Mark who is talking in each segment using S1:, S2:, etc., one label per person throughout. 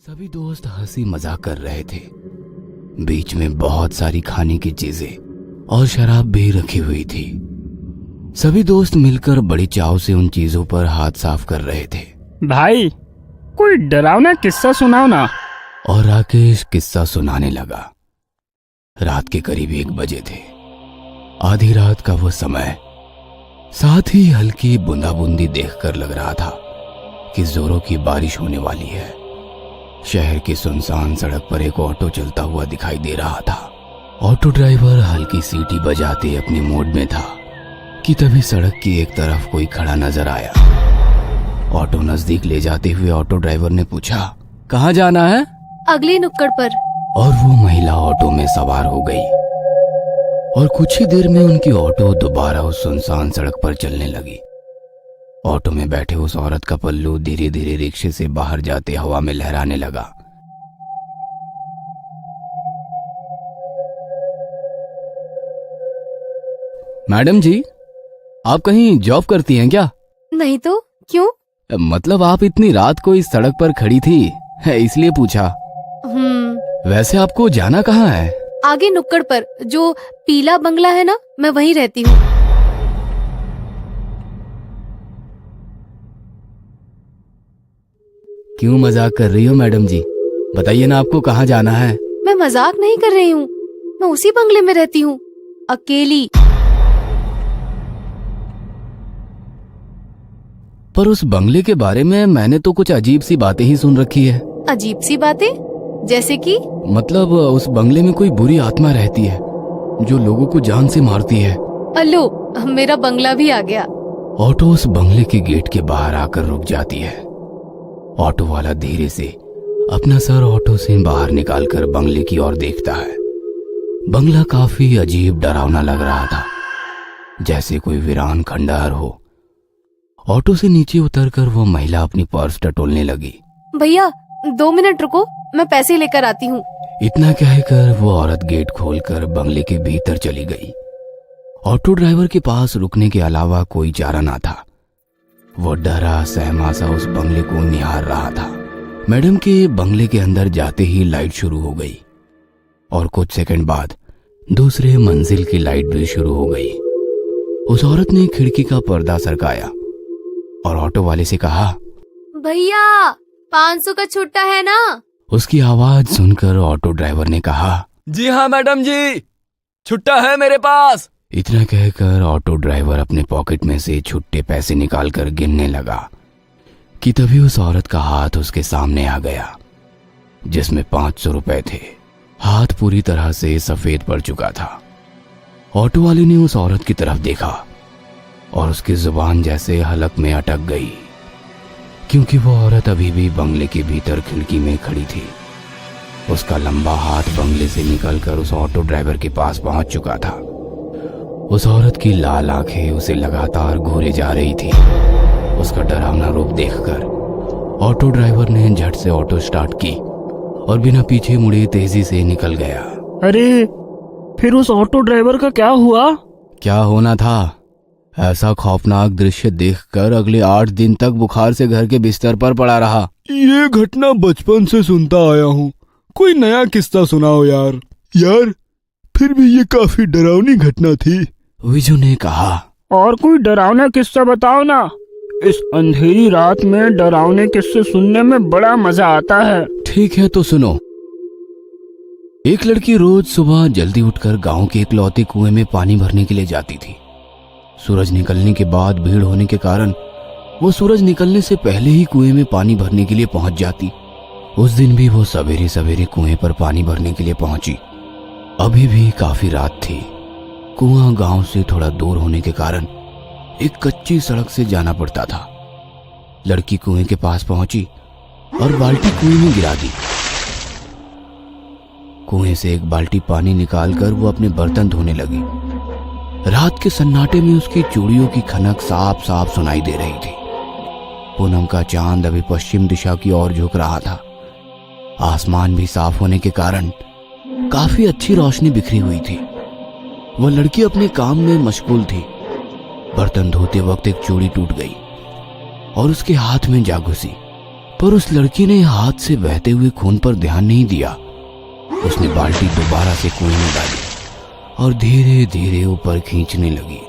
S1: सभी दोस्त हंसी मजाक कर रहे थे। बीच में बहुत सारी खाने की चीजें और शराब भी रखी हुई थी। सभी दोस्त मिलकर बड़ी चाव से उन चीजों पर हाथ साफ कर रहे थे।
S2: भाई कोई डरावना किस्सा सुनाओ ना।
S1: और राकेश किस्सा सुनाने लगा। रात के करीब 1 बजे थे। आधी रात का वो समय, साथ ही हल्की बूंदाबूंदी देखकर लग रहा था कि जोरों की बारिश होने वाली है। शहर की सुनसान सड़क पर एक ऑटो चलता हुआ दिखाई दे रहा था। ऑटो ड्राइवर हल्की सीटी बजाते अपने मोड में था कि तभी सड़क की एक तरफ कोई खड़ा नजर आया। ऑटो नजदीक ले जाते हुए ऑटो ड्राइवर ने पूछा, कहाँ जाना है?
S3: अगली नुक्कड़ पर।
S1: और वो महिला ऑटो में सवार हो गई और कुछ ही देर में उनकी ऑटो दोबारा उस सुनसान सड़क पर चलने लगी। ऑटो में बैठे उस औरत का पल्लू धीरे धीरे रिक्शे से बाहर जाते हवा में लहराने लगा। मैडम जी, आप कहीं जॉब करती हैं क्या?
S3: नहीं तो क्यों?
S1: मतलब आप इतनी रात को इस सड़क पर खड़ी थी, इसलिए पूछा। वैसे आपको जाना कहाँ है?
S3: आगे नुक्कड़ पर जो पीला बंगला है ना, मैं वहीं रहती हूँ।
S1: क्यों मजाक कर रही हो मैडम जी? बताइए ना, आपको कहाँ जाना है?
S3: मैं मजाक नहीं कर रही हूँ, मैं उसी बंगले में रहती हूँ, अकेली।
S1: पर उस बंगले के बारे में मैंने तो कुछ अजीब सी बातें ही सुन रखी है।
S3: अजीब सी बातें? जैसे कि?
S1: मतलब उस बंगले में कोई बुरी आत्मा रहती है जो लोगों को जान से मारती है।
S3: अल्लो, मेरा बंगला भी आ गया।
S1: ऑटो उस बंगले के गेट के बाहर आकर रुक जाती है। ऑटो वाला धीरे से अपना सर ऑटो से बाहर निकालकर बंगले की ओर देखता है। बंगला काफी अजीब डरावना लग रहा था, जैसे कोई वीरान खंडहर हो। ऑटो से नीचे उतरकर वो महिला अपनी पर्स टटोलने लगी।
S3: भैया 2 मिनट रुको, मैं पैसे लेकर आती हूँ।
S1: इतना कहकर वो औरत गेट खोलकर बंगले के भीतर चली गई। ऑटो ड्राइवर के पास रुकने के अलावा कोई चारा ना था। वो डरा सहमा सा उस बंगले को निहार रहा था। मैडम के बंगले के अंदर जाते ही लाइट शुरू हो गई और कुछ सेकंड बाद दूसरे मंजिल की लाइट भी शुरू हो गई। उस औरत ने खिड़की का पर्दा सरकाया और ऑटो वाले से कहा,
S3: भैया 500 का छुट्टा है ना?
S1: उसकी आवाज सुनकर ऑटो ड्राइवर ने कहा,
S4: जी हाँ मैडम जी, छुट्टा है मेरे पास।
S1: इतना कहकर ऑटो ड्राइवर अपने पॉकेट में से छुट्टे पैसे निकालकर गिनने लगा कि तभी उस औरत का हाथ उसके सामने आ गया, जिसमें 500 रुपए थे। हाथ पूरी तरह से सफेद पड़ चुका था। ऑटो वाले ने उस औरत की तरफ देखा और उसकी जुबान जैसे हलक में अटक गई, क्योंकि वो औरत अभी भी बंगले के भीतर खिड़की में खड़ी थी। उसका लंबा हाथ बंगले से निकलकर उस ऑटो ड्राइवर के पास पहुंच चुका था। उस औरत की लाल आंखें उसे लगातार घूरे जा रही थी। उसका डरावना रूप देखकर ऑटो ड्राइवर ने झट से ऑटो स्टार्ट की और बिना पीछे मुड़े तेजी से निकल गया।
S2: अरे फिर उस ऑटो ड्राइवर का क्या हुआ?
S1: क्या होना था? ऐसा खौफनाक दृश्य देखकर अगले 8 दिन तक बुखार से घर के बिस्तर पर पड़ा रहा।
S5: ये घटना बचपन से सुनता आया हूँ, कोई नया किस्सा सुनाओ यार। यार फिर भी ये काफी डरावनी घटना थी।
S1: विजू ने कहा,
S2: और कोई डरावना किस्सा बताओ ना। इस अंधेरी रात में डरावने किस्से सुनने में बड़ा मजा आता है।
S1: ठीक है तो सुनो। एक लड़की रोज सुबह जल्दी उठकर गांव के इकलौते कुएं में पानी भरने के लिए जाती थी। सूरज निकलने के बाद भीड़ होने के कारण वो सूरज निकलने से पहले ही कुएं में पानी भरने के लिए पहुंच जाती। उस दिन भी वो सवेरे सवेरे कुएं पर पानी भरने के लिए पहुंची। अभी भी काफी रात थी। कुआं गांव से थोड़ा दूर होने के कारण एक कच्ची सड़क से जाना पड़ता था। लड़की कुएं के पास पहुंची और बाल्टी कुएं में गिरा दी। कुएं से एक बाल्टी पानी निकालकर वो अपने बर्तन धोने लगी। रात के सन्नाटे में उसकी चूड़ियों की खनक साफ साफ सुनाई दे रही थी। पूनम का चांद अभी पश्चिम दिशा की ओर झुक रहा था। आसमान भी साफ होने के कारण काफी अच्छी रोशनी बिखरी हुई थी। वह लड़की अपने काम में मशगूल थी। बर्तन धोते वक्त एक चूड़ी टूट गई और उसके हाथ में जा घुसी। पर उस लड़की ने हाथ से बहते हुए खून पर ध्यान नहीं दिया। उसने बाल्टी दोबारा से कुएं में डाली और धीरे धीरे ऊपर खींचने लगी।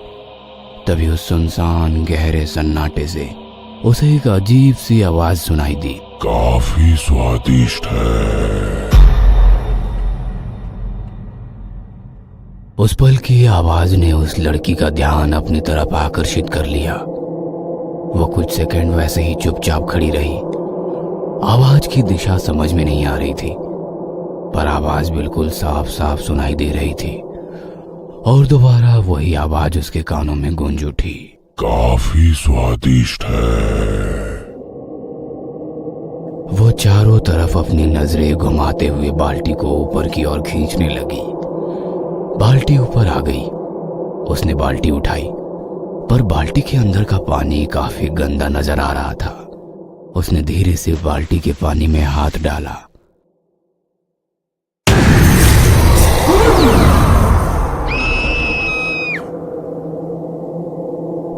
S1: तभी उस सुनसान गहरे सन्नाटे से उसे एक अजीब सी आवाज सुनाई दी।
S6: काफी स्वादिष्ट है।
S1: उस पल की आवाज ने उस लड़की का ध्यान अपनी तरफ आकर्षित कर लिया। वो कुछ सेकंड वैसे ही चुपचाप खड़ी रही। आवाज की दिशा समझ में नहीं आ रही थी, पर आवाज बिल्कुल साफ साफ सुनाई दे रही थी और दोबारा वही आवाज उसके कानों में गूंज उठी।
S6: काफी स्वादिष्ट है।
S1: वो चारों तरफ अपनी नजरें घुमाते हुए बाल्टी को ऊपर की ओर खींचने लगी। बाल्टी ऊपर आ गई। उसने बाल्टी उठाई, पर बाल्टी के अंदर का पानी काफी गंदा नजर आ रहा था। उसने धीरे से बाल्टी के पानी में हाथ डाला।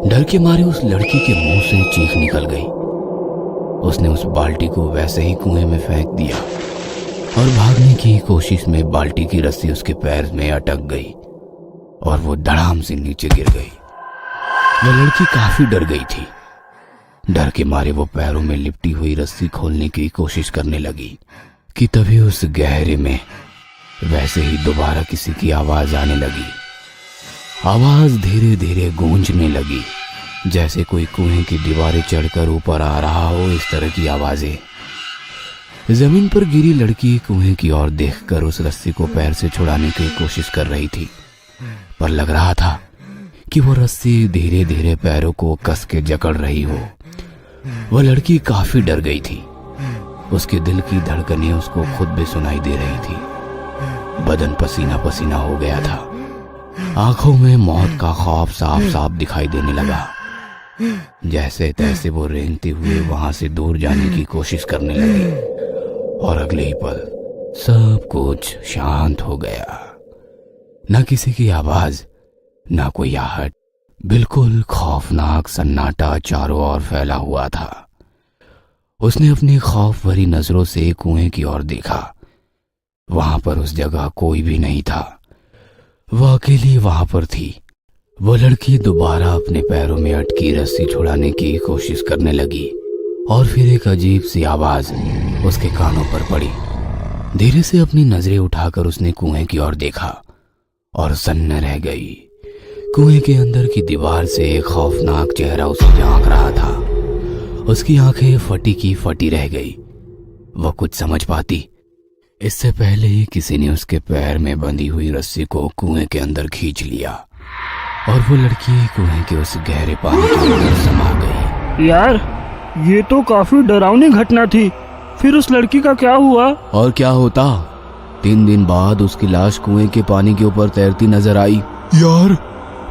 S1: डर के मारे उस लड़की के मुंह से चीख निकल गई। उसने उस बाल्टी को वैसे ही कुएं में फेंक दिया और भागने की कोशिश में बाल्टी की रस्सी उसके पैर में अटक गई और वो धड़ाम से नीचे गिर गई। वह लड़की काफी डर गई थी। डर के मारे वो पैरों में लिपटी हुई रस्सी खोलने की कोशिश करने लगी कि तभी उस गहरे में वैसे ही दोबारा किसी की आवाज आने लगी। आवाज धीरे धीरे गूंजने लगी, जैसे कोई कुएं की दीवारें चढ़कर ऊपर आ रहा हो, इस तरह की आवाजें। जमीन पर गिरी लड़की कुएं की ओर देखकर उस रस्सी को पैर से छुड़ाने की कोशिश कर रही थी, पर लग रहा था कि वो रस्सी धीरे धीरे पैरों को कस के जकड़ रही हो। वह लड़की काफी डर गई थी। उसके दिल की धड़कनें उसको खुद भी सुनाई दे रही थी। बदन पसीना पसीना हो गया था। आंखों में मौत का खौफ साफ साफ दिखाई देने लगा। जैसे तैसे वो रेंगते हुए वहां से दूर जाने की कोशिश करने लगी और अगले ही पल सब कुछ शांत हो गया। न किसी की आवाज, न कोई आहट, बिल्कुल खौफनाक सन्नाटा चारों ओर फैला हुआ था। उसने अपनी खौफ भरी नजरों से कुएं की ओर देखा। वहां पर उस जगह कोई भी नहीं था। वह अकेली वहां पर थी। वो लड़की दोबारा अपने पैरों में अटकी रस्सी छुड़ाने की कोशिश करने लगी और फिर एक अजीब सी आवाज उसके कानों पर पड़ी। धीरे से अपनी नजरें उठाकर उसने कुएं की ओर देखा और सन्न रह गई। कुएं के अंदर की दीवार से एक खौफनाक चेहरा उसे झांक रहा था। उसकी आंखें फटी की फटी रह गई। वह कुछ समझ पाती इससे पहले ही किसी ने उसके पैर में बंधी हुई रस्सी को कुएं के अंदर खींच लिया और वो लड़की कुएं के उस गहरे पानी के अंदर समा गई।
S2: यार, ये तो काफी डरावनी घटना थी। फिर उस लड़की का क्या हुआ?
S1: और क्या होता, 3 दिन बाद उसकी लाश कुएं के पानी के ऊपर तैरती नजर आई।
S5: यार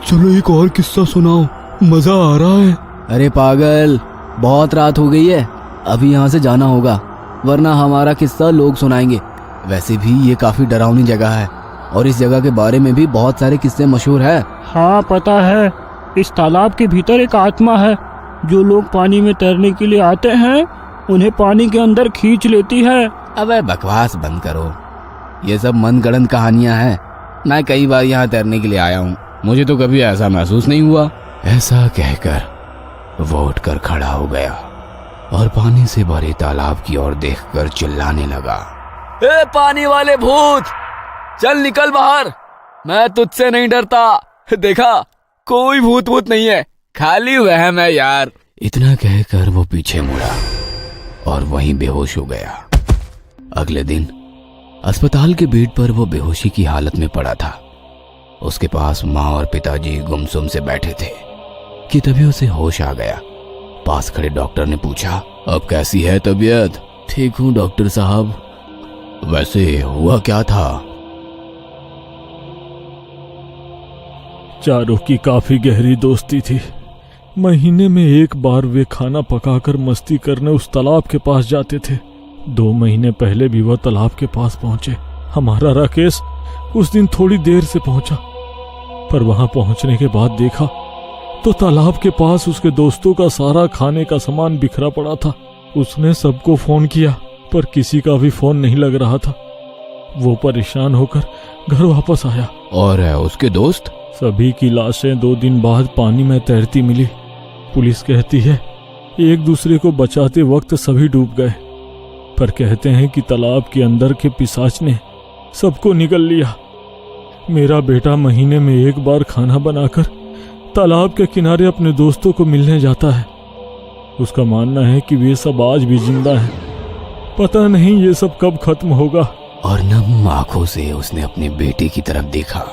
S5: चलो एक और किस्सा सुनाओ, मजा आ रहा है।
S7: अरे पागल, बहुत रात हो गई है, अभी यहाँ से जाना होगा, वरना हमारा किस्सा लोग सुनाएंगे। वैसे भी ये काफी डरावनी जगह है और इस जगह के बारे में भी बहुत सारे किस्से मशहूर है।
S2: हाँ पता है, इस तालाब के भीतर एक आत्मा है। जो लोग पानी में तैरने के लिए आते हैं उन्हें पानी के अंदर खींच लेती है।
S1: अबे बकवास बंद करो, ये सब मनगढ़ंत कहानियां हैं। मैं कई बार यहाँ तैरने के लिए आया हूँ, मुझे तो कभी ऐसा महसूस नहीं हुआ। ऐसा कहकर वो उठकर खड़ा हो गया और पानी से भरे तालाब की ओर देखकर चिल्लाने लगा।
S4: ए पानी वाले भूत, चल निकल बाहर, मैं तुझसे नहीं डरता। देखा, कोई भूत भूत नहीं है, खाली वहम है यार।
S1: इतना कहकर वो पीछे मुड़ा और वहीं बेहोश हो गया। अगले दिन अस्पताल के बेड पर वो बेहोशी की हालत में पड़ा था। उसके पास माँ और पिताजी गुमसुम से बैठे थे कि तभी उसे होश आ गया। पास खड़े डॉक्टर ने पूछा, अब कैसी है तबीयत? ठीक हूँ डॉक्टर साहब। वैसे हुआ क्या था?
S8: चारों की काफी गहरी दोस्ती थी। महीने में एक बार वे खाना पकाकर मस्ती करने उस तालाब के पास जाते थे। 2 महीने पहले भी वह तालाब के पास पहुंचे। हमारा राकेश उस दिन थोड़ी देर से पहुंचा, पर वहां पहुंचने के बाद देखा तो तालाब के पास उसके दोस्तों का सारा खाने का सामान बिखरा पड़ा था। उसने सबको फोन किया पर किसी का भी फोन नहीं लग रहा था। वो परेशान होकर घर वापस आया
S1: और उसके दोस्त?
S8: सभी की लाशें 2 दिन बाद पानी में तैरती मिली। पुलिस कहती है एक दूसरे को बचाते वक्त सभी डूब गए, पर कहते हैं कि तालाब के अंदर के पिशाच ने सबको निगल लिया। मेरा बेटा महीने में 1 बार खाना बनाकर तालाब के किनारे अपने दोस्तों को मिलने जाता है। उसका मानना है कि वे सब आज भी जिंदा हैं। पता नहीं ये सब कब खत्म होगा।
S1: और नम आंखों से उसने अपने बेटे की तरफ देखा।